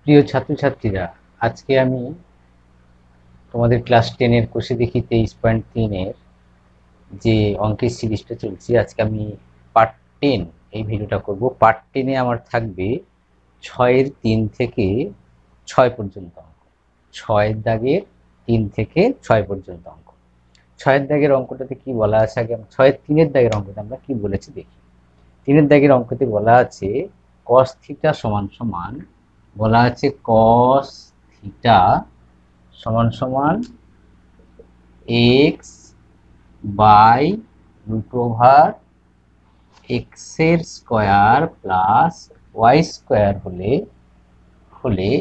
প্রিয় ছাত্রছাত্রীরা, আজকে আমি তোমাদের ক্লাস 10-এর কোষে দেখি 23.3-এর যে অঙ্কের সিরিজটা চলছে, আজকে আমি পার্ট 10 এই ভিডিওটা করব। পার্ট 10-এ আমার থাকবে 6-এর 3 থেকে 6 পর্যন্ত অঙ্ক। 6-এর দাগের 3 থেকে 6 পর্যন্ত অঙ্ক। 6-এর দাগের অঙ্কটাতে কি বলা আছে, আগে 6-এর 3-এর দাগের অঙ্কটা আমরা কি বলেছি দেখি। 3-এর দাগের অঙ্কতে বলা আছে cos থিটা সমান সমান, বলা আছে cos থিটা সমান সমান x by root over x এর স্কোয়ার প্লাস ওয়াই স্কোয়ার হলে হলে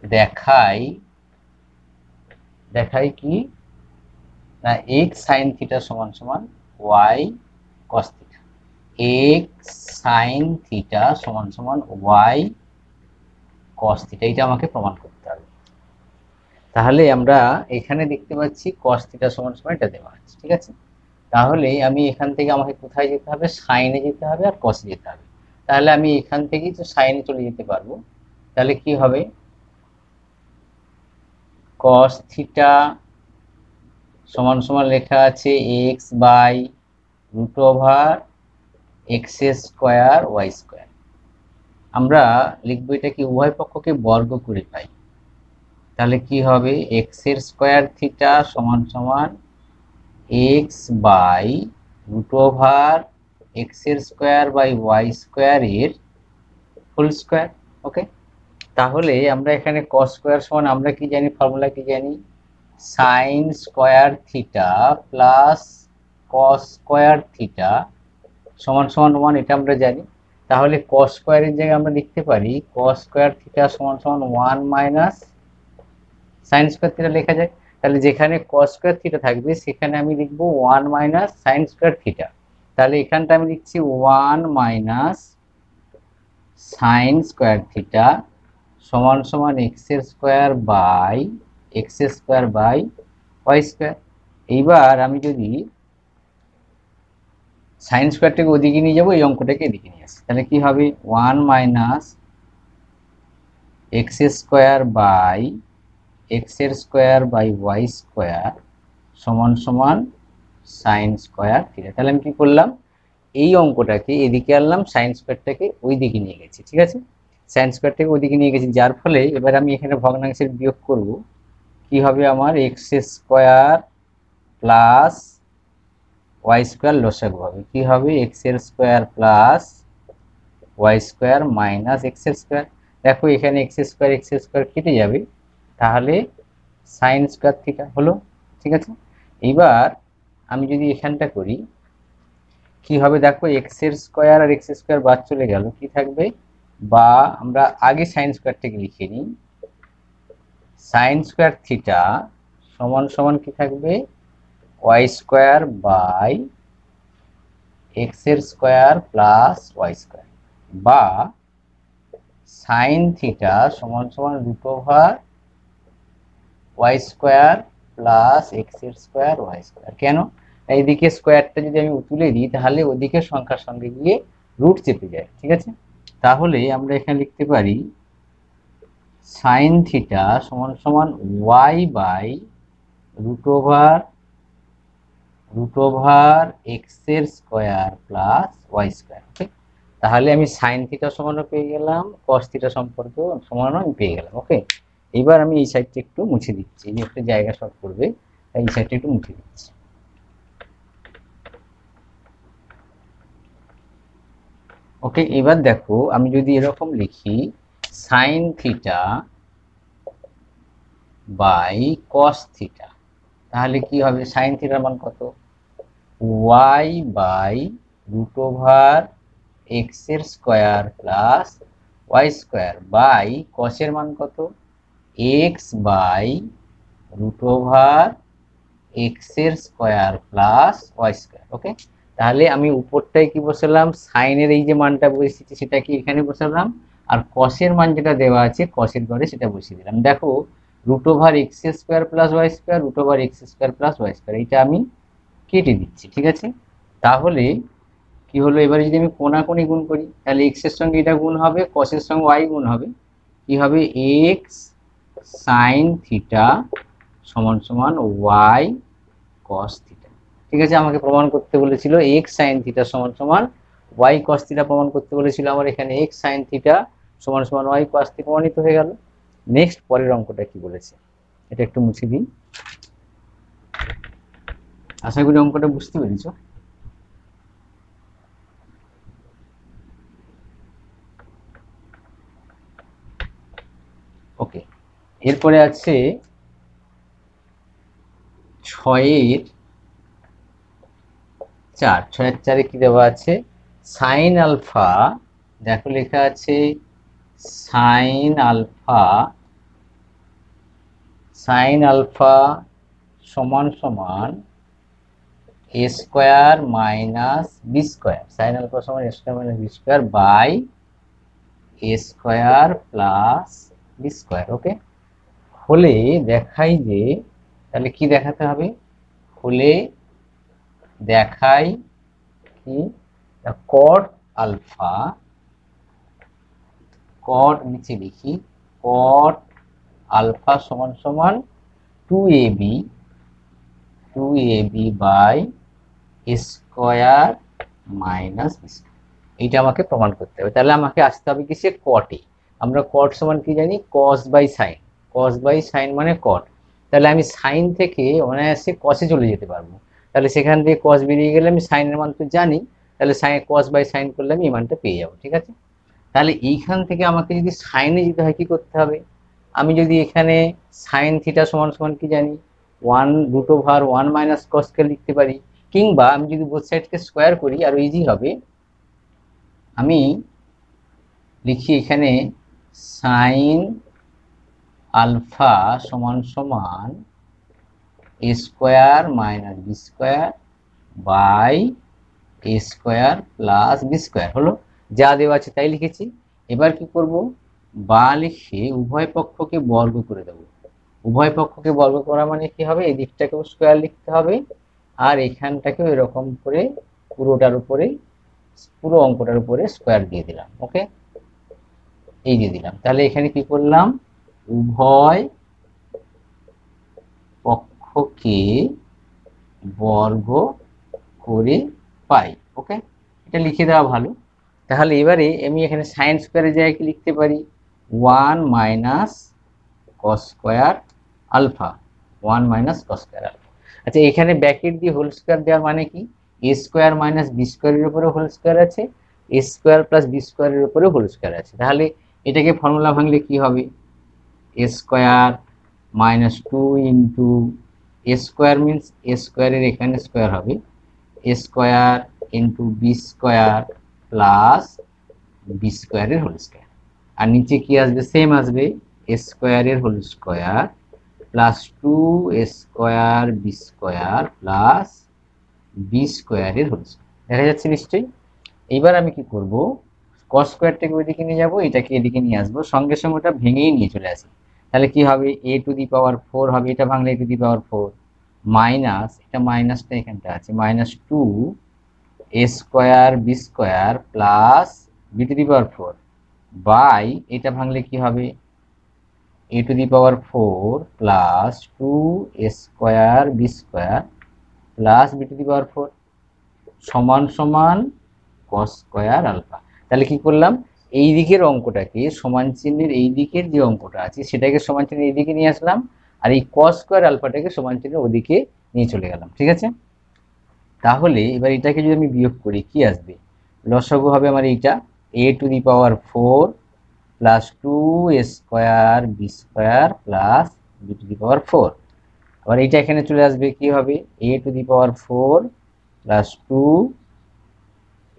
দেখাই দেখাই কি না, এক্স সাইন থিটা সমান সমান y cos theta. X sine theta সমান সমান ওয়াই কস থিটা, এটা আমাকে প্রমাণ করতে হবে। তাহলে আমরা এখানে দেখতে পাচ্ছি cos থিটা সমান সমান এটা দেওয়া আছে, ঠিক আছে। তাহলে আমি এখান থেকে আমাকে কোথায় যেতে হবে, সাইনে যেতে হবে আর কসে যেতে হবে। তাহলে আমি এখান থেকেই তো সাইনে চলে যেতে পারবো। তাহলে কি হবে, cos থিটা সমান সমান লেখা আছে x by root over x square y square. আমরা লিখবো এটা কি উভয় পক্ষকে বর্গ করে পাই। তাহলে কি হবে, এক্স এর স্কোয়ার থিটা সমান সমান x by root over x এর স্কোয়ার বাই ওয়াই স্কোয়ার এর ফুল স্কোয়ার। ওকে, তাহলে আমরা এখানে cos স্কোয়ার সমান আমরা কি জানি, ফর্মুলা কি জানি, sine square theta plus cos square theta সমান সমান 1, এটা আমরা জানি। তাহলে cos স্কোয়ারের জায়গায় আমরা লিখতে পারি cos স্কোয়ার থিটা সমান সমান 1 মাইনাস সাইন স্কোয়ার থিটা লেখা যায়। তাহলে যেখানে cos স্কোয়ার থিটা থাকবে সেখানে আমি লিখবো 1 মাইনাস সাইন স্কোয়ার থিটা। তাহলে এখানটা আমি লিখছি 1 মাইনাস সাইন স্কোয়ার থিটা সমান সমান এক্স এর স্কোয়ার বাই ওয়াই স্কোয়ার। এইবার আমি যদি সাইন স্কোয়ারটাকে ওদিকে নিয়ে যাবো, এই অঙ্কটাকে এদিকে নিয়ে আসি, তাহলে কি হবে 1 minus x square by x এর স্কোয়ার বাই ওয়াই স্কোয়ার সমান সমান সাইন স্কোয়ার থিটা। তাহলে আমি কি করলাম, এই অঙ্কটাকে এদিকে আনলাম, সাইন স্কোয়ারটাকে ওই দিকে নিয়ে গেছি, ঠিক আছে। সাইন স্কোয়ারটাকে ওইদিকে নিয়ে গেছি, যার ফলে এবার আমি এখানে ভগ্নাংশের বিয়োগ করব। কি হবে আমার, x square plus y square লসাগু হবে। কি হবে, এক্স এর square plus y square minus x এর স্কোয়ার। দেখো এখানে এক্স স্কোয়ার কেটে যাবে, তাহলে সাইন স্কোয়ার থিটা হলো, ঠিক আছে। এইবার আমি যদি এখানটা করি কি হবে, দেখো এক্স এর স্কোয়ার আর এক্স স্কোয়ার বাদ চলে গেল, কি থাকবে, বা আমরা আগে সাইন স্কোয়ারটাকে লিখে নিই, সাইন স্কোয়ার থিটা সমান সমান কি থাকবে, ওয়াই স্কোয়ার বাই এক্স এর স্কোয়ার প্লাস ওয়াই স্কোয়ার, বা সাইন থিটা সমান সমান root over y square plus x এর স্কোয়ার ওয়াই স্কোয়ার। কেন, এইদিকে স্কোয়ারটা যদি আমি তুলে দিই তাহলে ওদিকে সংখ্যার সঙ্গে গিয়ে রুট চেপে যায়, ঠিক আছে। তাহলে আমরা এখানে লিখতে পারি সাইন থিটা সমান সমান y by root over x এর square plus y square. Okay, তাহলে আমি সাইন থিটা সমানও পেয়ে গেলাম, কস থিটা সম্পর্কেও সমানও আমি পেয়ে গেলাম। ওকে, এবার আমি এই সাইডটা একটু মুছে দিচ্ছি, এই একটা জায়গা শর্ট করবে, তাই এই সাইডটা একটু মুছে দিচ্ছি। ওকে, এবার দেখো আমি যদি এরকম লিখি sine theta by cos theta, তাহলে কি হবে, সাইন থিটার মান কত, y by root over x এর square plus y square by কসের মান কত, x by root over x এর square plus y square. Okay, তাহলে আমি উপরটায় কি বসালাম, সাইনের এই যে মানটা বসিয়েছি সেটা কি এখানে বসালাম, আর কসের মান যেটা দেওয়া আছে কসের ঘরে সেটা বসিয়ে দিলাম। দেখো root over x square plus y square, root over x square plus y square, এইটা আমি কেটে দিচ্ছি, ঠিক আছে। তাহলে কি কি হলো, এবারে যদি আমি কোণাকুণি গুণ করি তাহলে এক্স এর সঙ্গে এটা গুণ হবে, কসের সঙ্গে ওয়াই গুণ হবে, কি হবে এক্স সাইন থিটা সমান সমান ওয়াই কস থিটা। ঠিক আছে, আমাকে প্রমাণ করতে বলেছিল এক্স সাইন থিটা সমান সমান ওয়াই কস থিটা প্রমাণ করতে বলেছিল, আমার এখানে এক্স সাইন থিটা সমান সমান ওয়াই কস থিটা প্রমাণিত হয়ে গেল। নেক্সট পরের অঙ্কটা কি বলেছে, এটা একটু মুছে দিই। আশা করি অঙ্কটা বুঝতে পেরেছো। ওকে, এরপরে আছে 6-4, 6-4 কি দেওয়া আছে, সাইন আলফা, দেখো লেখা আছে সাইন আলফা সমান সমান a square minus B square, sine alpha সমান a square minus B square by A square plus B square. Okay, হলে দেখাই যে, তাহলে কি দেখাতে হবে, হলে দেখাই কি কট আলফা, কট নিচে লিখি কট আলফা সমান সমান 2ab by square minus B square. এইটা আমাকে প্রমাণ করতে হবে। তাহলে আমাকে আসতে হবে কিসে, কটে। আমরা কট সমান কি জানি, cos by sine, cos by sine মানে কট। তাহলে আমি সাইন থেকে অনায়াসে কসে চলে যেতে পারবো, তাহলে সেখান থেকে কস বেরিয়ে গেলে আমি সাইনের মান তো জানি, তাহলে সাইন কস বাই সাইন করলে আমি এই মানটা পেয়ে যাবো। ঠিক আছে, তাহলে এইখান থেকে আমাকে যদি সাইনে যেতে হয় কি করতে হবে, আমি যদি এখানে সাইন থিটা সমান সমান কি জানি 1/√1 মাইনাস কসকে লিখতে পারি, কিংবা আমি যদি বোথ সাইডকে স্কোয়ার করি আরো ইজি হবে, আমি লিখি এখানে সাইন আলফা সমান সমান a square minus B square by A square plus B square. হলো, যা দেওয়া আছে তাই লিখেছি। এবার কি করব, বা লিখে উভয় পক্ষকে বর্গ করে দেব। উভয় পক্ষকে বর্গ করা মানে কি হবে, এই দিকটাকেও স্কোয়ার লিখতে হবে আর এখানটাকেও এরকম করে পুরোটার উপরে, পুরো অঙ্কটার উপরে স্কোয়ার দিয়ে দিলাম। ওকে, এই দিয়ে দিলাম। তাহলে এখানে কি করলাম, উভয় পক্ষকে বর্গ করে পাই। ওকে, এটা লিখে দেওয়া ভালো। তাহলে এবারে আমি এখানে সাইন স্কোয়ারের জায়গায় কি লিখতে পারি, 1 minus cos square alpha, 1 minus cos square alpha. আচ্ছা, এখানে ব্র্যাকেট দিয়ে হোল স্কোয়ার দেওয়ার মানে কি, এ স্কোয়ার মাইনাস বি স্কোয়ারের উপরে হোল স্কোয়ার আছে, এ স্কোয়ার প্লাস বি স্কোয়ারের উপরে হোল স্কোয়ার আছে। তাহলে এটাকে ফর্মুলা ভাঙলে কি হবে, a square minus 2 into a square means a স্কোয়ারের এখানে স্কোয়ার হবে, a square into b square plus B স্কোয়ারের হোল স্কোয়ার, আর নিচে কি আসবে, সেম আসবে এ স্কোয়ারের whole square plus 2 a square B square plus B স্কোয়ারের হোল স্কোয়ার। দেখা যাচ্ছে নিশ্চয়ই। এইবার আমি কি করব, কস স্কোয়ারটাকে ওইদিকে নিয়ে যাবো, এটাকে এদিকে নিয়ে আসবো, সঙ্গে সঙ্গে ওটা ভেঙেই নিয়ে চলে আসি। তাহলে কি হবে, এ টু দি পাওয়ার 4 হবে, এটা ভাঙলে এ টু দি পাওয়ার 4 মাইনাস, এটা মাইনাসটা এখানটা আছে, minus 2 a square B square plus b to the power 4 by, এটা ভাঙলে কি হবে, a to the power 4 plus 2 a square B square plus b to the power 4 সমান সমান কস স্কোয়ার আলফা। তাহলে কি করলাম, এই দিকের অঙ্কটাকে সমান চিহ্নের এই দিকের যে অঙ্কটা আছে সেটাকে সমান চিহ্নের এইদিকে নিয়ে আসলাম, আর এই কস স্কোয়ার আলফাটাকে সমান চিহ্নের ওদিকে নিয়ে চলে গেলাম। ঠিক আছে, তাহলে এবার এটাকে যদি আমি বিয়োগ করি কি আসবে, লসাগু হবে আমার এইটা a to the power 4 plus 2 a square B square plus b to the power 4। আবার এইটা এখানে চলে আসবে, কি হবে a to the power 4 plus 2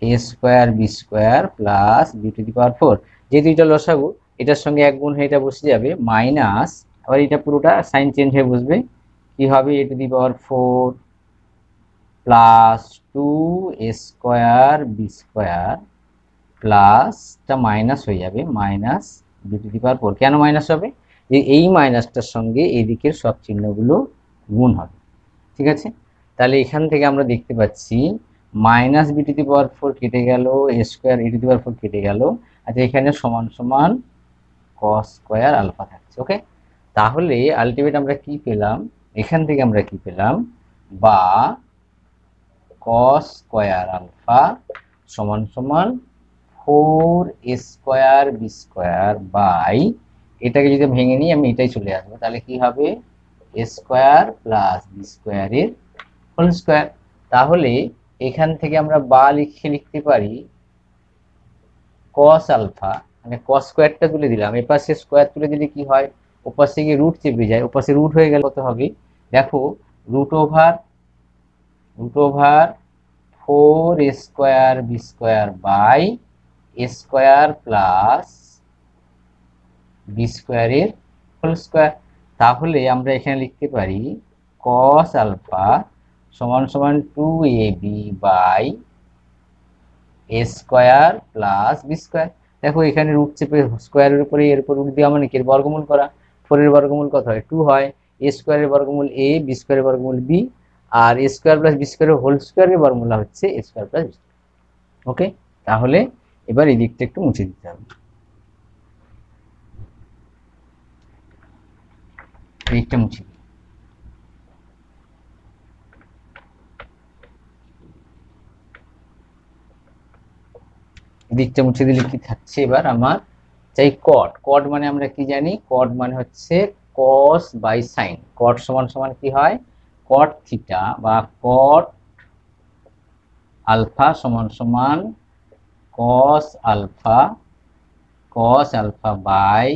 a square B square plus b to the power 4। যেহেতু এটা লসাগু, এটার সঙ্গে এক গুণ হয়ে এটা বসে যাবে, মাইনাস, আবার এটা পুরোটা সাইন চেঞ্জ হয়ে বসবে, কি হবে a to the power 4 plus 2 a square B square প্লাসটা মাইনাস হয়ে যাবে, minus b to the power 4। কেন মাইনাস হবে, যে এই মাইনাসটার সঙ্গে এই দিকের সব চিহ্নগুলো গুণ হবে। ঠিক আছে, তাহলে এখান থেকে আমরা দেখতে পাচ্ছি minus b to the power 4 কেটে গেল, এ square A to the power 4 কেটে গেল। আচ্ছা এখানে সমান সমান কস স্কোয়ার আলফা থাকছে। ওকে, তাহলে আলটিমেট আমরা কি পেলাম, এখান থেকে আমরা কি পেলাম, বা কস স্কোয়ার আলফা সমান সমান 4 স্কোয়ার বি স্কোয়ার বাই, এটাকে যদি ভেঙে নিই আমি এটাই চলে আসবো, তাহলে কি হবে এ স্কোয়ার প্লাস বি স্কোয়ারের হোল স্কোয়ার। তাহলে এখান থেকে আমরা বা লিখতে পারি কস আলফা, মানে কস স্কোয়ারটা তুলে দিলাম, এপাশে স্কোয়ার তুলে দিলে কি হয়, ওপাশে গিয়ে রুট চেপে যায়, ওপাশে রুট হয়ে গেলে কত হবে, দেখো root over 4 square B square by A square plus B স্কোয়ারের হোল স্কোয়ার। তাহলে আমরা এখানে লিখতে পারি কস আলফা সমান সমান 2ab by A square plus B square. দেখো এখানে রুট চেপে স্কোয়ারের উপরে এর উপর রুট দেওয়া মানে কি বর্গমূল করা, 4 এর বর্গমূল কত হয় 2 হয়, এ স্কোয়ারের বর্গমূল এ, বি স্কোয়ারের বর্গমূল বি, আর এ স্কোয়ার প্লাস বি স্কোয়ারের হোল স্কোয়ারের বর্গমূল হচ্ছে এ square plus B square. Okay, তাহলে এবার এই দিকটা একটু মুছে দিতে হবে, দিকটা মুছে দিই। দিকটা মুছে দিলে কি থাকছে এবার আমার, চাই কট। কট মানে আমরা কি জানি, কট মানে হচ্ছে কস বাই সাইন। কট সমান সমান কি হয়, কট থিটা বা কট আলফা সমান সমান cos alpha by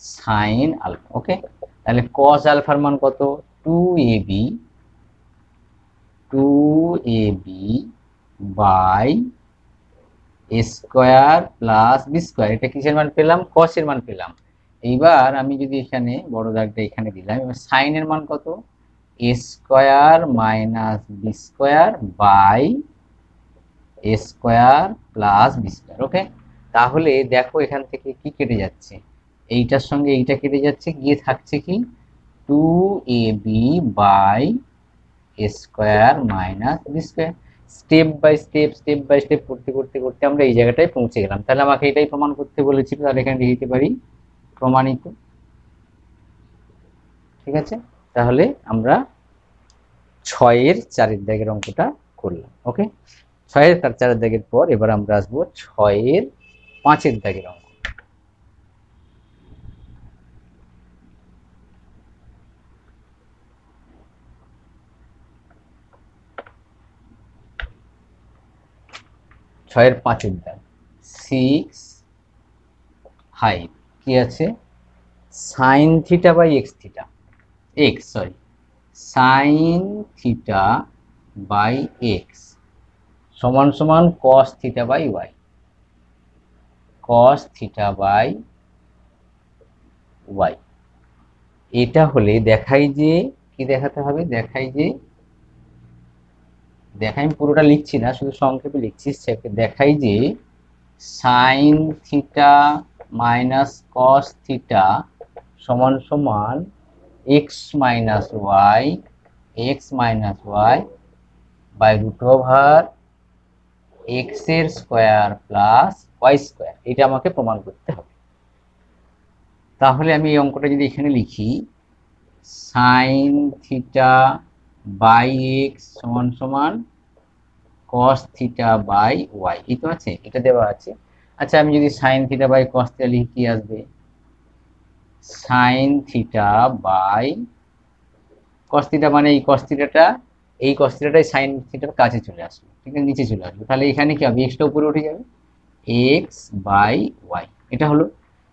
sine alpha. Okay, তাহলে কস আলফার মান কত 2ab by A square plus B square, এটা কিসের মান পেলাম, কসের মান পেলাম। এইবার আমি যদি এখানে বড় দাগটা এখানে দিলাম, এবার সাইনের মান কত, a square minus B square by A square plus B square. Okay, তাহলে দেখো এখান থেকে কি কেটে যাচ্ছে, এইটার সঙ্গে এইটা কেটে যাচ্ছে, গিয়ে থাকছে কি 2ab by A square minus B square. Step by step করতে করতে করতে আমরা এই জায়গাটায় পৌঁছে গেলাম। তাহলে আমাকে এটাই প্রমাণ করতে বলেছিল, তাহলে এখানে লিখতে পারি প্রমাণিত। ঠিক আছে, তাহলে আমরা 6-এর 4-এর দাগের অঙ্কটা করলাম। ওকে, 6-এর 4-এর দাগের পর এবার আমরা আসবো 6-এর 5-এর দাগের অঙ্ক। ছয়ের 5-এর দাগ 6 হাইট কি আছে, sine theta by sine theta by x সমান সমান কস থিটা বাই ওয়াই। এটা হলে দেখাই যে কি দেখাতে হবে, দেখাই আমি পুরোটা লিখছি না, শুধু সংক্ষেপে লিখছি। দেখাই যে sine theta minus cos theta সমান সমান x minus y by root over x এর স্কোয়ার প্লাস ওয়াই স্কোয়ার। এটা আমাকে প্রমাণ করতে হবে। তাহলে আমি এই অঙ্কটা যদি এখানে লিখি, সাইন থিটা বাই এক্স সমান সমান কস থিটা বাই ওয়াই, এই তো আছে, এটা দেওয়া আছে। আচ্ছা আমি যদি sine theta by cos theta লিখি কি আসবে, sine theta by cos theta, মানে এই কস থিটাটাই সাইন থিটার কাছে চলে আসবে, ঠিক আছে, নিচে চলে আসবে। তাহলে এখানে কি হবে, এক্সটা উপরে উঠে যাবে, এক্স বাই ওয়াই, এটা হলো।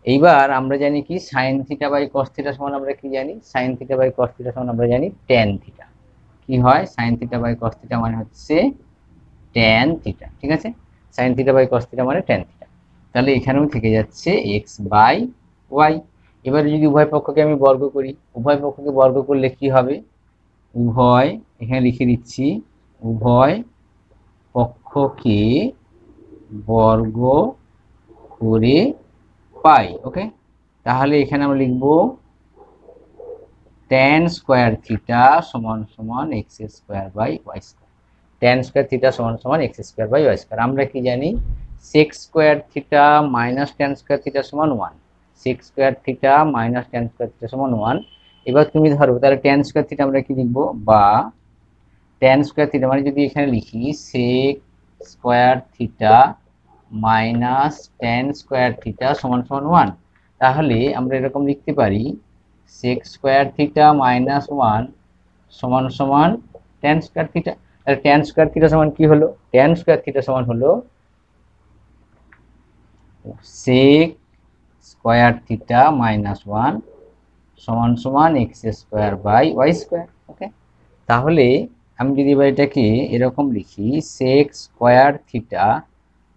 এইবার আমরা জানি কি sine theta by cos theta সমান আমরা কি জানি, sine theta by cos theta সমান আমরা জানি ট্যান থিটা। কি হয়, sine theta by cos theta মানে হচ্ছে ট্যান থিটা। ঠিক আছে, sine theta by cos theta মানে ট্যান থিটা। তাহলে এখানেও থেকে যাচ্ছে এক্স বাই ওয়াই। এবার যদি উভয় পক্ষকে আমি বর্গ করি, উভয় পক্ষকে বর্গ করলে কি হবে, উভয়, এখানে লিখে দিচ্ছি, উভয় পক্ষকে বর্গ করে পাই। ওকে, তাহলে এখানে আমরা লিখব ট্যান স্কোয়ার থিটা সমান সমান x square by y square. tan square theta সমান সমান x square by y square. আমরা কি জানি sec square theta minus tan square theta সমান 1, sec square theta minus tan square theta সমান 1। এবার তুমি ধরো তাহলে tan স্কয়ার থিটা আমরা কি লিখব, বা tan স্কয়ার থিটা মানে যদি এখানে লিখি sec square theta minus tan square theta সমান সমান 1, তাহলে আমরা এরকম লিখতে পারি sec স্কয়ার থিটা মাইনাস 1 সমান সমান tan স্কয়ার থিটা। তাহলে tan স্কয়ার থিটা সমান কি হলো, tan স্কয়ার থিটা সমান হলো sec স্কয়ার থিটা মাইনাস 1 সমান সমান x square by y square. Okay, তাহলে আমি যদি এবার এটাকে এরকম লিখি sec স্কয়ার থিটা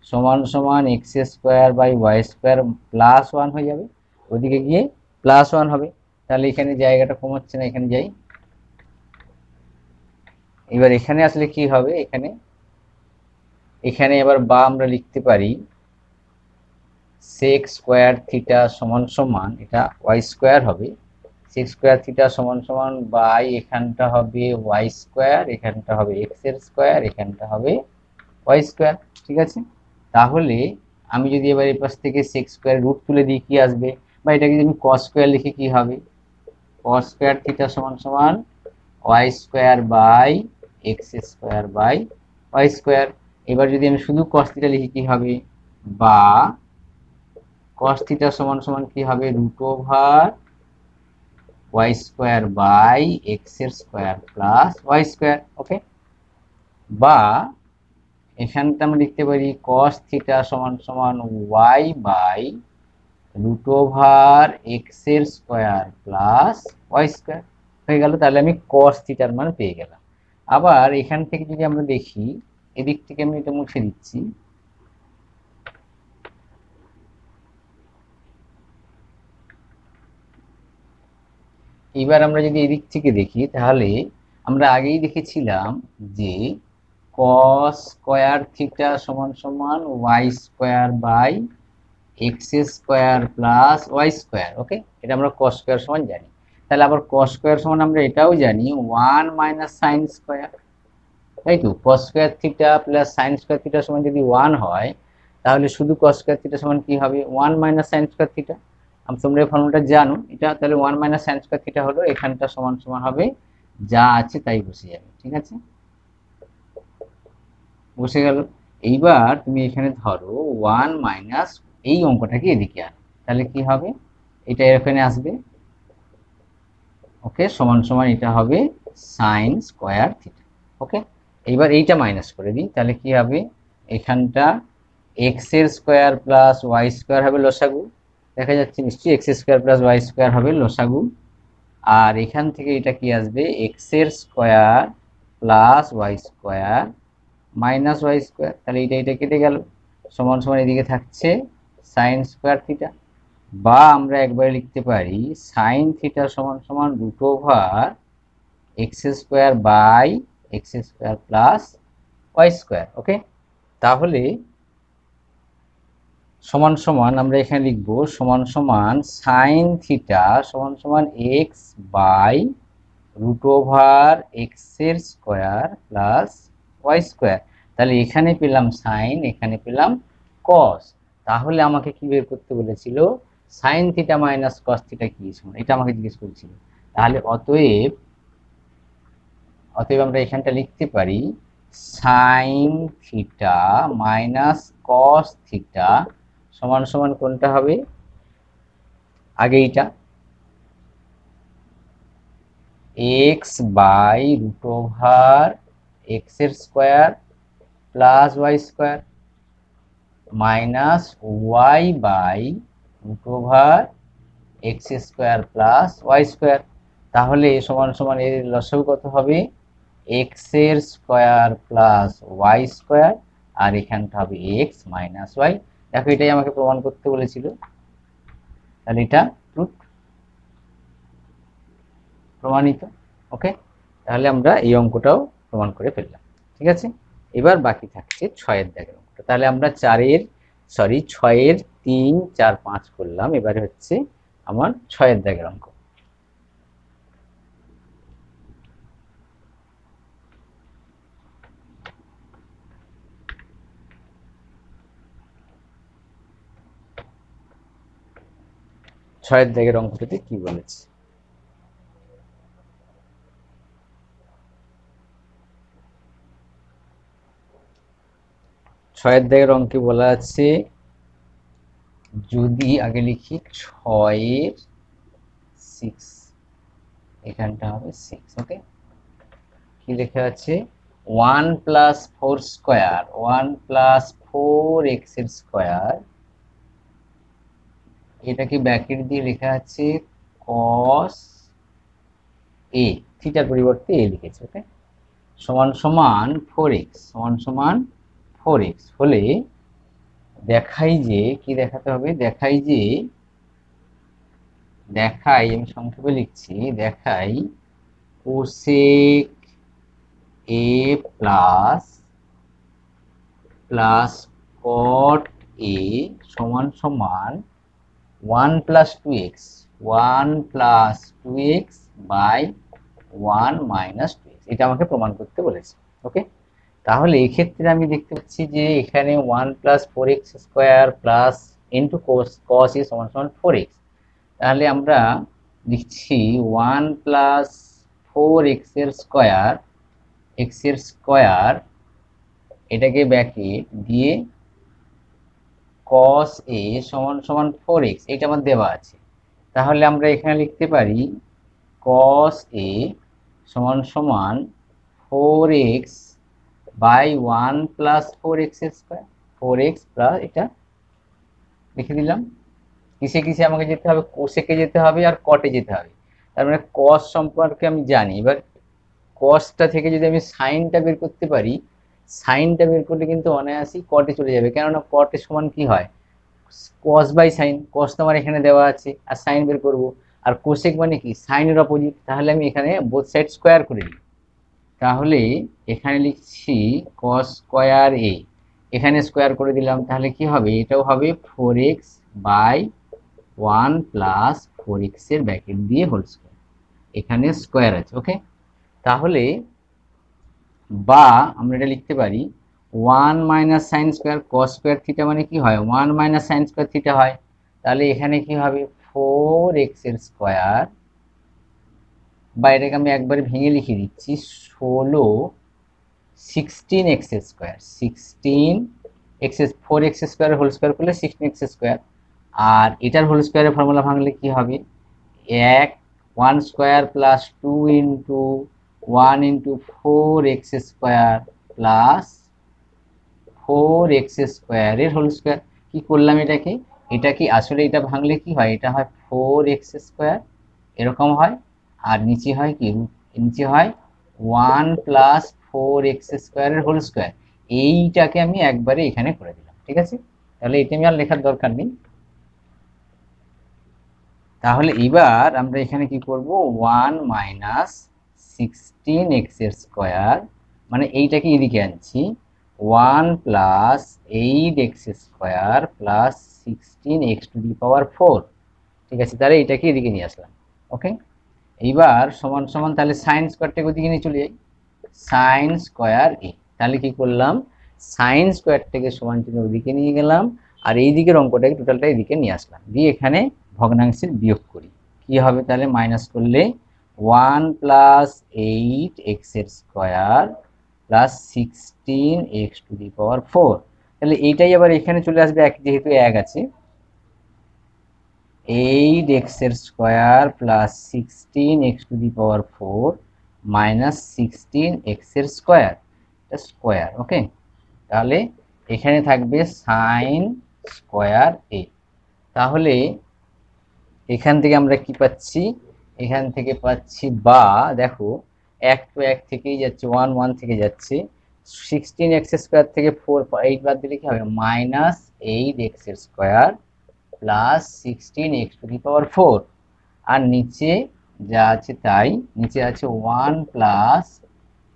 সমান সমান x square by y square plus 1 হয়ে যাবে, ওদিকে গিয়ে প্লাস 1 হবে। তাহলে এখানে জায়গাটা কমাচ্ছে না, এখানে যাই। এবার এখানে আসলে কি হবে, এখানে এবার বা আমরা লিখতে পারি sec স্কয়ার থিটা সমান সমান এটা y স্কয়ার হবে, sec স্কয়ার থিটা সমান সমান বাই এখানটা হবে y স্কয়ার, এখানটা হবে x এর স্কয়ার, এখানটা হবে y স্কয়ার। ঠিক আছে, তাহলে আমি যদি এবার এই পাশ থেকে sec স্কয়ার রুট তুলে দিই কি আসবে, বা এটাকে যদি আমি cos স্কয়ার লিখি কি হবে, cos স্কয়ার থিটা সমান সমান y square by x square by y square. এবার যদি আমি শুধু cos থিটা লিখি কি হবে, বা cos থিটা সমান সমান কি হবে root over y square by x এর square plus y square. Okay, বা এখানটা আমরা লিখতে পারি cos থিটা সমান সমান y by root over x এর স্কয়ার প্লাস y স্কয়ার হয়ে গেল। তাহলে আমি cos থিটার মান পেয়ে গেলাম। আবার এখান থেকে যদি আমরা দেখি, এদিক থেকে আমি এটা মুছে দিচ্ছি, এবার আমরা যদি এদিক থেকে দেখি তাহলে আমরা আগেই দেখেছিলাম যে cos স্কয়ার থিটা সমান সমান y square by x square plus y square. Okay, এটা আমরা cos স্কয়ার সমান জানি। তাহলে আবার cos স্কয়ার সমান আমরা এটাও জানি 1 মাইনাস sin স্কয়ার, তাই তো। cos square theta plus sin square theta সমান যদি 1 হয়, তাহলে শুধু cos স্কয়ার থিটা সমান কি হবে 1 মাইনাস sin স্কয়ার থিটা। তোমরা এই ফর্মুলাটা জানো, এটা তাহলে 1 মাইনাস sin স্কয়ার থিটা হলো এখানটা সমান সমান হবে যা আছে তাই বসে যাবে। ঠিক আছে, বসে গেল। এইবার তুমি এখানে ধরো 1 মাইনাস এই অঙ্কটাকে এদিকে আনো, তাহলে কি হবে, এটা এখানে আসবে। ওকে, সমান সমান এটা হবে sin স্কয়ার থিটা। ওকে, এইবার এইটা মাইনাস করে দিই, তাহলে কি হবে এখানটা x এর স্কয়ার প্লাস y স্কয়ার হবে লসাগু, দেখা যাচ্ছে নিশ্চয়ই x square plus y square হবে লসাগু। আর এখান থেকে এটা কি আসবে x এর square plus y square minus y square, তাহলে এটা কেটে গেল, সমান সমান এদিকে থাকছে sin স্কয়ার থিটা। বা আমরা একবারে লিখতে পারি sin থিটা সমান সমান root over x square by x square plus y square. Okay, তাহলে সমান সমান আমরা এখানে লিখব সমান সমান sin থিটা সমান সমান x by root over x এর স্কয়ার প্লাস y স্কয়ার। তাহলে এখানে পেলাম sin, এখানে পেলাম cos। তাহলে আমাকে কি বের করতে বলেছিল, sin theta minus cos theta কি সমান, এটা আমাকে জিজ্ঞেস করেছিল। তাহলে অতএব আমরা এখানটা লিখতে পারি sin theta minus cos theta সমান সমান কোনটা হবে, আগে এইটা x by root over x এর square plus y square minus y by root over x square plus y square. তাহলে সমান সমান এর লসাগু কত হবে, x এর স্কয়ার প্লাস y স্কয়ার, আর এখানটা হবে x মাইনাস y। দেখো এটাই আমাকে প্রমাণ করতে বলেছিল, তাহলে এটা ট্রুথ, প্রমাণিত। ওকে, তাহলে আমরা এই অঙ্কটাও প্রমাণ করে ফেললাম। ঠিক আছে, এবার বাকি থাকছে 6 দাগের অঙ্কটা। তাহলে আমরা 6 এর 3, 4, 5 করলাম, এবারে হচ্ছে আমার 6 দাগের অঙ্ক। ছয়ের দাগের অঙ্কটাতে কি বলেছে? ছয়ের দাগের অঙ্কে বলা আছে, যদি আগে লিখি 6-এর 6, এখানটা হবে 6। ওকে, কি লেখা আছে? 1 প্লাস 4 স্কোয়ার, 1 প্লাস 4x এর স্কোয়ার, এটাকে ব্র্যাকেট দিয়ে লেখা আছে cos a, থিটার পরিবর্তে a লিখেছে। ওকে, সমান সমান 4x, সমান সমান 4x হলে দেখাই যে কি দেখাতে হবে, দেখাই আমি সংক্ষেপে লিখছি, দেখাই cosec a plus cot a সমান সমান 1 plus 2x, 1 plus 2x by 1 minus 2x, এটা আমাকে প্রমাণ করতে বলেছে। ওকে, তাহলে এক্ষেত্রে আমি দেখতে পাচ্ছি যে এখানে 1 plus 4x square plus into cos a সমান সমান 4x, তাহলে আমরা লিখছি 1 প্লাস 4x এর স্কোয়ার, x এর স্কোয়ার, এটাকে ব্র্যাকেট দিয়ে cos a সমান সমান 4x, এটা আমার দেওয়া আছে। তাহলে আমরা এখানে লিখতে পারি cos a সমান সমান 4x বাই 1 প্লাস 4x এর স্কোয়ার, 4x প্লাস এটা লিখে দিলাম। কিসে কিসে আমাকে যেতে হবে? কোসেকে যেতে হবে আর কটে যেতে হবে। তার মানে cos সম্পর্কে আমি জানি। এবার cosটা থেকে যদি আমি সাইনটা বের করতে পারি, সাইনটা বের করলে কিন্তু অনায়াসই কটে চলে যাবে, কেননা কটে সমান কি হয়? cos বাই সাইন, cos তো আমার এখানে দেওয়া আছে, আর সাইন বের করব, আর কোসেক মানে কি? সাইনের অপোজিট। তাহলে আমি এখানে বোথ সাইড স্কোয়ার করে নিই। তাহলে এখানে লিখছি cos স্কোয়ার a, এখানে স্কোয়ার করে দিলাম, তাহলে কি হবে? এটাও হবে 4x বাই 1 প্লাস 4x এর ব্র্যাকেট দিয়ে হোল স্কোয়ার, এখানে স্কোয়ার আছে। ওকে, তাহলে বা আমরা এটা লিখতে পারি 1 minus sine square cos square theta মানে কি হয়? 1 মাইনাস সাইন স্কোয়ার থিটা হয়। তাহলে এখানে কি হবে? 4x এর স্কোয়ার, বা এটাকে আমি একবারে ভেঙে লিখে দিচ্ছি 16x এর square, 16x, 4x square whole square করলে 16x স্কোয়ার, আর এটার হোল স্কোয়ারের ফর্মুলা ভাঙলে কি হবে? 1 square plus 2 into 1 into 4x square plus 4x স্কোয়ারের হোল স্কোয়ার। কি করলাম এটাকে? এটা কি আসলে এটা ভাঙলে কি হয়? এটা হয় 4x স্কোয়ার, এরকম হয়, আর নিচে হয় কি? নিচে হয় 1 প্লাস 4x স্কোয়ারের হোল স্কোয়ার। এইটাকে আমি একবারে এখানে করে দিলাম। ঠিক আছে, তাহলে এটা আমি আর লেখার দরকার নেই। তাহলে এবার আমরা এখানে কি করব? 1 মাইনাস 16x এর স্কোয়ার, মানে এইটাকে এদিকে আনছি, 1 plus 8x square plus 16x to the power 4। ঠিক আছে, তাহলে এটাকে এদিকে নিয়ে আসলাম। ওকে, এইবার সমান সমান, তাহলে সাইন স্কোয়ারটাকে ওদিকে নিয়ে চলে যাই, সাইন স্কোয়ার এ। তাহলে কি করলাম? সাইন স্কোয়ারটাকে সমান চিহ্ন ওদিকে নিয়ে গেলাম, আর এই দিকের অঙ্কটাকে টোটালটা এদিকে নিয়ে আসলাম, দিয়ে এখানে ভগ্নাংশের বিয়োগ করি। কি হবে তাহলে? মাইনাস করলে 1 প্লাস 8x এর square plus 16x to the power 4। তাহলে এইটাই আবার এখানে চলে আসবে, যেহেতু এক আছে, 8x এর square plus 16x to the power 4 minus 16x এর স্কোয়ার, এটা স্কোয়ার। ওকে, তাহলে এখানে থাকবে সাইন স্কোয়ার এ। তাহলে এখান থেকে আমরা কি পাচ্ছি? এখান থেকে পাচ্ছি, বা দেখো, এক তো এক থেকেই যাচ্ছে, 1 1 থেকে যাচ্ছে, 16x স্কোয়ার থেকে 8 বাদ দিলে কি হবে? মাইনাস 8x এর square plus 16x to the power 4, আর নিচে যা আছে তাই, নিচে আছে 1 প্লাস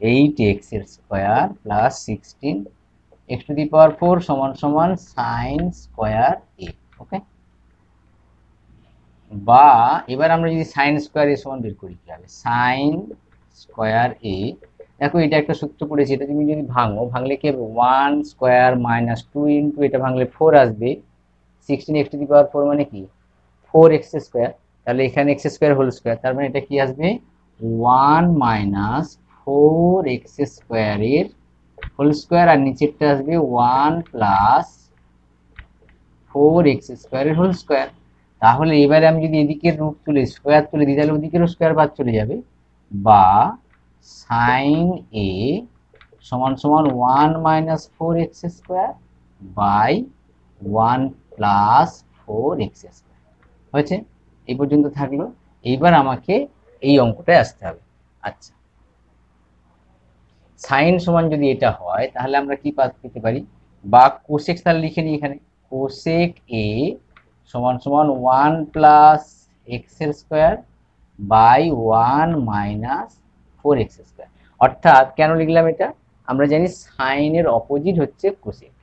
8x এর square plus 16x to the power 4 সমান সমান সাইন স্কোয়ার এ। ওকে, বা এবার আমরা যদি সাইন স্কোয়ার এ সমান বের করি, কি হবে? সাইন স্কোয়ার এ, দেখো এটা একটা সূত্র পড়েছে, এটা তুমি যদি ভাঙলে কি হবে? 1 স্কোয়ার মাইনাস 2 ইন্টু, এটা ভাঙলে 4 আসবে, 16x টু দি পাওয়ার 4 মানে কি? 4x², তাহলে এখানে x² হোল স্কয়ার, তার মানে এটা কি আসবে 1 মাইনাস 4x² এর হোল স্কয়ার, আর নিচেরটা আসবে 1 প্লাস 4x² এর হোল স্কয়ার। তাহলে এবারে আমি যদি এদিকের রুট তুলে স্কয়ার তুলে দিই তাহলে ওদিকেরও স্কয়ার বাদ চলে যাবে, বা সাইন এ সমান সমান 1 minus 4x² by 1 plus 4x²। হয়েছে? এই পর্যন্ত থাকলো। এইবার আমাকে এই অঙ্কটায় আসতে হবে। আচ্ছা, সাইন সমান যদি এটা হয় তাহলে আমরা কি পেতে পারি, বা কোসেক তাহলে লিখে নিই এখানে, কোসেক এ সমান সমান 1 plus x² by 1 minus 4x²। অর্থাৎ কেন লিখলাম এটা, আমরা জানি সাইনের অপোজিট হচ্ছে কোসেক,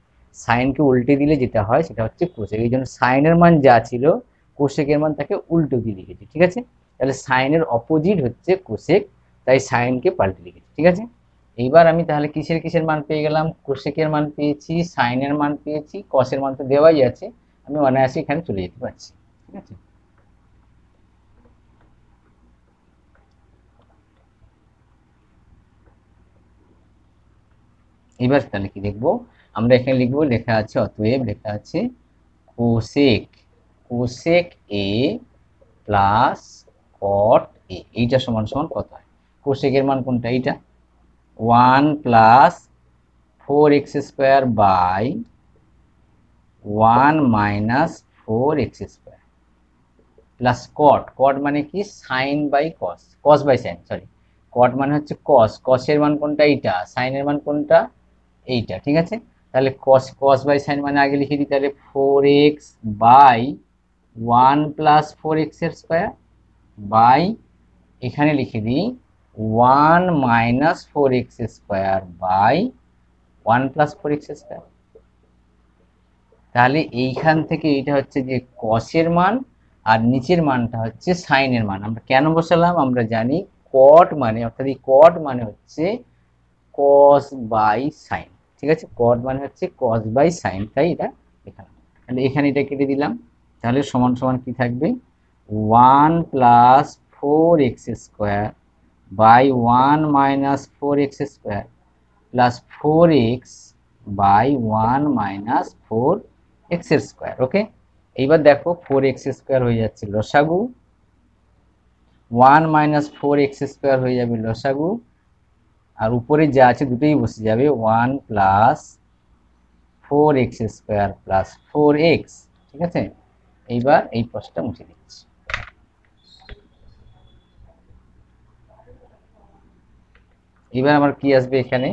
সাইনকে উল্টে দিলে যেটা হয় সেটা হচ্ছে কোসেক, এই জন্য সাইনের মান যা ছিল কোসেকের মান তাকে উল্টো দিয়ে লিখেছি। ঠিক আছে, তাহলে সাইনের অপোজিট হচ্ছে কোসেক, তাই সাইনকে পাল্টে লিখেছি। ঠিক আছে, এইবার আমি তাহলে কিসের মান পেয়ে গেলাম, কোসেকের মান পেয়েছি, সাইনের মান পেয়েছি, কসের মান তো দেওয়াই আছে, আমি অনায়াসে এখানে চলে যেতে পারছি। ঠিক আছে, এবার তাহলে কি লিখবো, আমরা এখানে লিখবো, লেখা আছে অতএব লেখা আছে কোসেক এ প্লাস কট এ, এইটা সমান সমান কত হয়, কোসেকের মান কোনটা, এইটা 1 plus 4x² by 1 minus 4x² plus cot মানে কি sine by cos by sine, sorry cot মানে হচ্ছে কসের মান কোনটা, এইটা, সাইনের মান কোনটা, এইটা। ঠিক আছে, তাহলে কস বাই সাইন মানে আগে লিখে দিই, তাহলে 4x by 1 plus 4x² by এখানে লিখে দিই 1 minus 4x² by 1 plus 4x²। তাহলে এইখান থেকে এইটা হচ্ছে যে কসের মান, আর নিচের মানটা হচ্ছে সাইনের মান। আমরা কেন বসালাম, আমরা জানি কট মানে, অর্থাৎ এই কট মানে হচ্ছে কস বাই সাইন। ঠিক আছে, কট মানে হচ্ছে কস বাই সাইন, তাই এটা এখানে, তাহলে এখানে এটা কেটে দিলাম, তাহলে সমান সমান কি থাকবে 1 plus 4x² by 1 minus 4x² plus 4x by 1 minus 4x²। Okay, এইবার দেখো 4x² হয়ে যাচ্ছে লসাগু, 1 মাইনাস 4x² হয়ে যাবে লসাগু, আর উপরে যা আছে দুটোই বসে যাবে 1 প্লাস 4x² প্লাস 4x। ঠিক আছে, এইবার এই প্রশ্নটা মুছে দিচ্ছি। এবার আমার কি আসবে এখানে,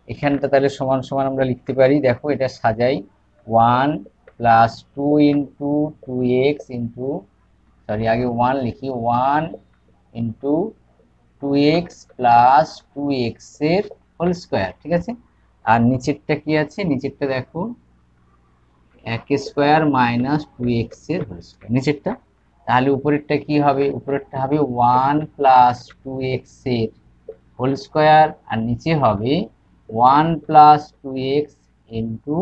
এখানটা তাহলে সমান সমান আমরা লিখতে পারি, দেখো এটা সাজাই 1 plus 2 into 2x into, sorry আগে 1 লিখি, 1 ইন্টু 2x প্লাস 2x এর হোল স্কোয়ার। ঠিক আছে, আর নিচেরটা কি আছে, নিচেরটা দেখো x² মাইনাস 2x এর হোল স্কোয়ার নিচেরটা, তাহলে উপরেরটা কি হবে, উপরেরটা হবে 1 প্লাস 2x এর হোল স্কোয়ার, আর নিচে হবে 1 plus 2x into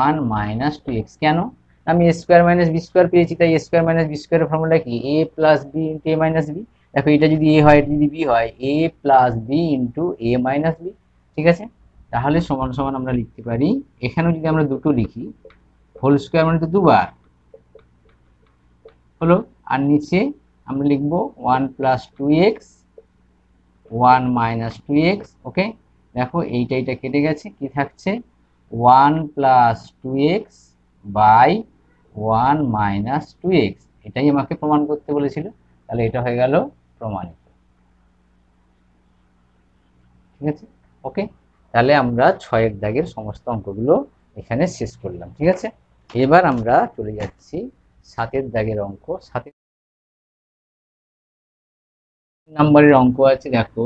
1 minus 2x। কেন, আমি a square minus B square পেয়েছি, তাই a স্কোয়ার মাইনাস বি স্কোয়ারের ফর্মুলা কি, a plus B into a minus B. দেখো এটা যদি a হয়, এটা যদি b হয়, a plus B into a minus B. ঠিক আছে, তাহলে সমান সমান আমরা লিখতে পারি, এখানেও যদি আমরা দুটো লিখি, হোল স্কোয়ার মানে তো দুবার হলো, আর নিচে আমরা লিখবো 1 প্লাস 2x 1 মাইনাস 2x। ওকে, দেখো এইটা কেটে গেছে, কি থাকছে 1 plus 2x by 1 minus 2x, এটাই আমাকে প্রমাণ করতে বলেছিল, তাহলে এটা হয়ে গেল প্রমাণিত। ঠিক আছে, ওকে, তাহলে আমরা 6 দাগের সমস্ত অঙ্কগুলো এখানে শেষ করলাম। ঠিক আছে, এবার আমরা চলে যাচ্ছি 7 দাগের অঙ্ক। 7 নম্বরের অঙ্ক আছে, দেখো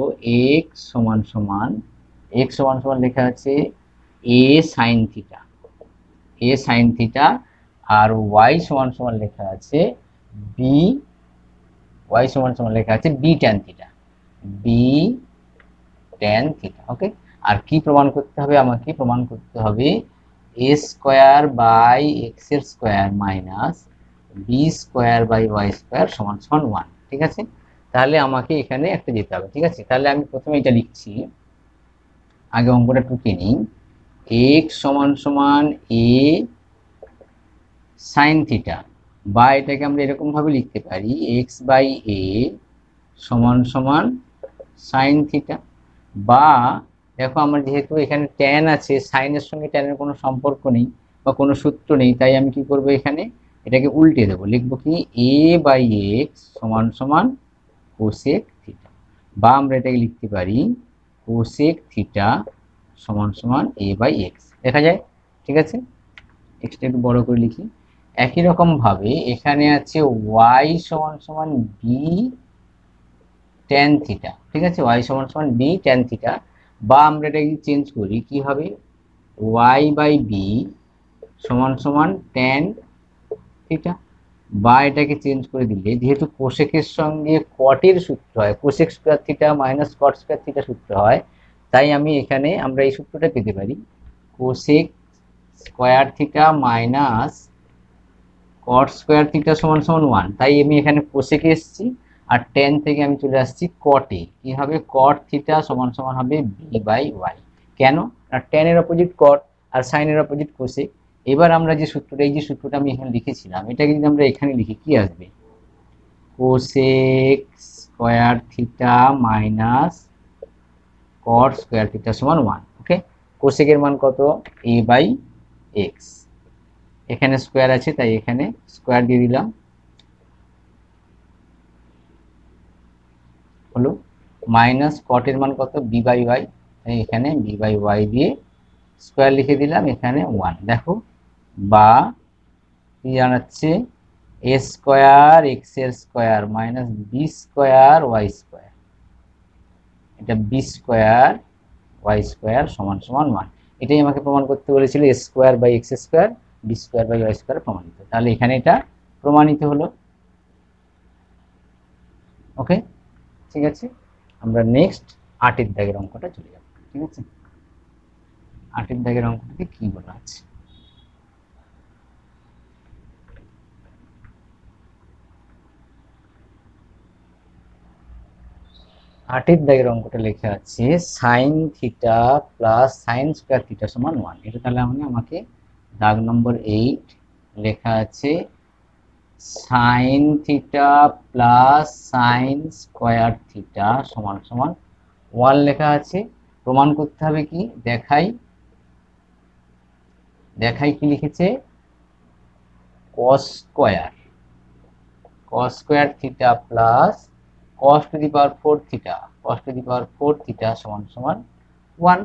x সমান সমান লেখা আছে a sin থিটা, আর y সমান সমান লেখা আছে b tan থিটা, ওকে, আর কি প্রমাণ করতে হবে, আমাকে প্রমাণ করতে হবে a² by x² minus B square by y square সমান সমান 1। ঠিক আছে, তাহলে আমাকে এখানে একটা যেতে হবে। ঠিক আছে, তাহলে আমি প্রথমে এটা লিখছি, আগে অঙ্কটা টুকে নিই। এক্স সমান সমান এ সাইন থিটা, বা এটাকে আমরা এরকম ভাবে লিখতে পারি এক্স বাই এ সমান সমান সাইন থিটা। বা দেখো আমার যেহেতু এখানে ট্যান আছে, সাইনের সঙ্গে ট্যানের কোনো সম্পর্ক নেই বা কোনো সূত্র নেই, তাই আমি কি করব, এখানে এটাকে উল্টে দেবো, লিখবো কি এ বাই এক্স সমান সমান কোসেক থিটা। বা আমরা এটাকে লিখতে পারি কোসেক থিটা সমান সমান এ বাই এক্স, দেখা যায়। ঠিক আছে, এক্সটা একটু বড় করে লিখি। একই রকম ভাবে এখানে আছে ওয়াই সমান সমান বি ট্যান থিটা। ঠিক আছে, ওয়াই সমান সমান বি ট্যান থিটা। বা আমরা এটাকে চেঞ্জ করি, কি হবে, ওয়াই বাই বি সমান সমান ট্যান থিটা। বা এটাকে চেঞ্জ করে দিলে, যেহেতু কোসেকের সঙ্গে কটের সূত্র হয়, cosec square theta minus cot square theta সূত্র হয়, তাই আমি এখানে আমরা এই সূত্রটা পেতে পারি cosec square theta minus cot square theta সমান সমান 1। তাই আমি এখানে কোসেকে এসেছি, আর টেন থেকে আমি চলে আসছি কটে। কি হবে, কট থিটা সমান সমান হবে বি বাই ওয়াই। কেন, আর টেনের অপোজিট কট আর সাইনের অপোজিট কোসেক। এবার আমরা যে সূত্রটা, এই যে সূত্রটা আমি এখানে লিখেছিলাম, এটাকে যদি আমরা এখানে লিখি, কি আসবে, cosec square theta minus cot square theta সমান 1। ওকে, কোসেকের মান কত, এ বাই এক্স, এখানে স্কোয়ার আছে তাই এখানে স্কোয়ার দিয়ে দিলাম, হলো মাইনাস কটের মান কত, বি বাই ওয়াই, তাই এখানে বি বাই ওয়াই দিয়ে স্কোয়ার লিখে দিলাম, এখানে 1। দেখো, বা কি জানাচ্ছে, এ স্কোয়ার এক্স এর square minus B square y square, এটা বি স্কোয়ার ওয়াই স্কোয়ার সমান সমান 1। এটাই আমাকে প্রমাণ করতে বলেছিল, a square by x square B square by y square প্রমাণিত। তাহলে এখানে এটা প্রমাণিত হলো। ওকে, ঠিক আছে, আমরা নেক্সট 8 দাগের অঙ্কটা চলে যাব। ঠিক আছে, 8 দাগের অঙ্কটাতে কি বলা আছে, 8 দাগের অঙ্কটা লেখা আছে sine theta plus sine square theta সমান 1। এটা তাহলে আমাকে দাগ নম্বর 8 লেখা আছে sine theta plus sine square theta সমান সমান 1 লেখা আছে। প্রমাণ করতে হবে কি, দেখাই কি লিখেছে, cos square theta plus cos two the power 4 theta, cos two the power 4 theta সমান সমান 1।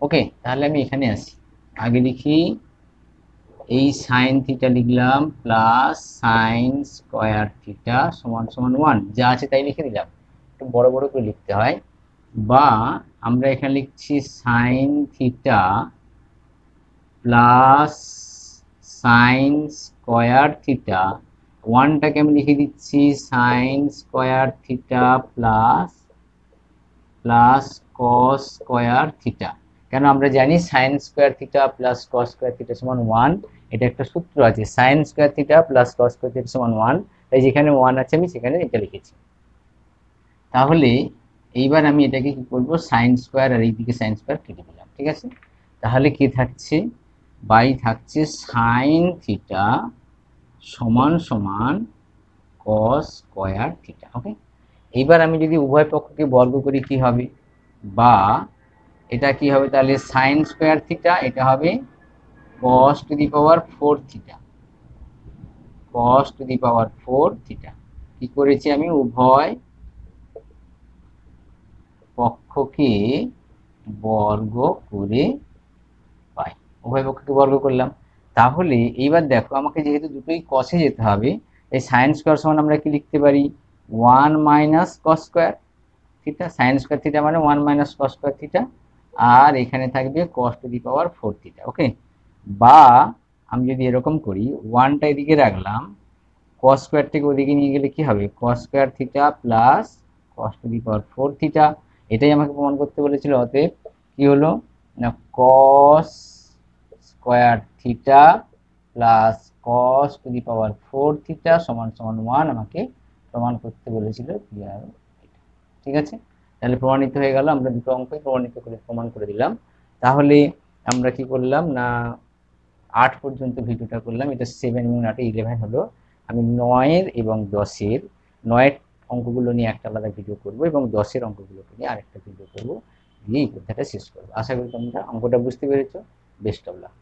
ওকে, তাহলে আমি এখানে আসি, আগে লিখি এই সাইন থিটা লিখলাম প্লাস সাইন স্কোয়ার থিটা সমান সমান 1, যা আছে তাই লিখে দিলাম, একটু বড় বড় করে লিখতে হয়। বা আমরা এখানে লিখছি sine theta plus sine square theta, 1টাকে আমি লিখে দিচ্ছি sine square theta plus cos square theta. কেন, আমরা জানি sine square theta plus cos square theta সমান 1, এটা একটা সূত্র আছে, sine square theta plus cos square theta সমান 1, তাই যেখানে 1 আছে আমি সেখানে এটা লিখেছি। তাহলে এইবার আমি এটাকে কি করব, সাইন স্কোয়ার আর এইদিকে সাইন স্কোয়ার কেটে দিলাম। ঠিক আছে, তাহলে কি থাকছে, বাই থাকছে সাইন থিটা সমান সমান কস স্কোয়ার থিটা। ওকে, এইবার আমি যদি উভয় পক্ষকে বর্গ করি কি হবে, বা এটা কি হবে, তাহলে সাইন স্কোয়ার থিটা, এটা হবে cos to the power 4 theta, cos to the power 4 theta. কি করেছি আমি, উভয় পক্ষকে বর্গ করে পাই, উভয় পক্ষকে বর্গ করলাম। তাহলে এইবার দেখো, আমাকে যেহেতু দুটোই কসে যেতে হবে, এই সাইন স্কোয়ার সমান আমরা কি লিখতে পারি, 1 minus cos square theta, sign square theta মানে 1 মাইনাস কস স্কোয়ার থিটা, আর এখানে থাকবে কস টু দি পাওয়ার 4 থিটা। ওকে, বা আমি যদি এরকম করি, 1টা এদিকে রাখলাম, কস স্কোয়ারটাকে ওদিকে নিয়ে গেলে কি হবে, কস square theta plus cos to the power 4 theta, এটাই আমাকে প্রমাণ করতে বলেছিল। অতএব কি হলো না, কস square theta plus cos two the power 4 theta সমান সমান 1 আমাকে প্রমাণ করতে বলেছিল পিআর। ঠিক আছে, তাহলে প্রমাণিত হয়ে গেল, আমরা দুটো অঙ্ক প্রমাণ করে দিলাম। তাহলে আমরা কি করলাম না 8 পর্যন্ত ভিডিওটা করলাম, এটা 7 এবং 8 11 হলো। আমি 9 এবং 10 অঙ্কগুলো নিয়ে একটা আলাদা ভিডিও করব এবং 10 অঙ্কগুলোকে নিয়ে আরেকটা ভিডিও করব, দিয়ে এই পরীক্ষাটা শেষ করবো। আশা করি তোমরা অঙ্কটা বুঝতে পেরেছো। Best of luck.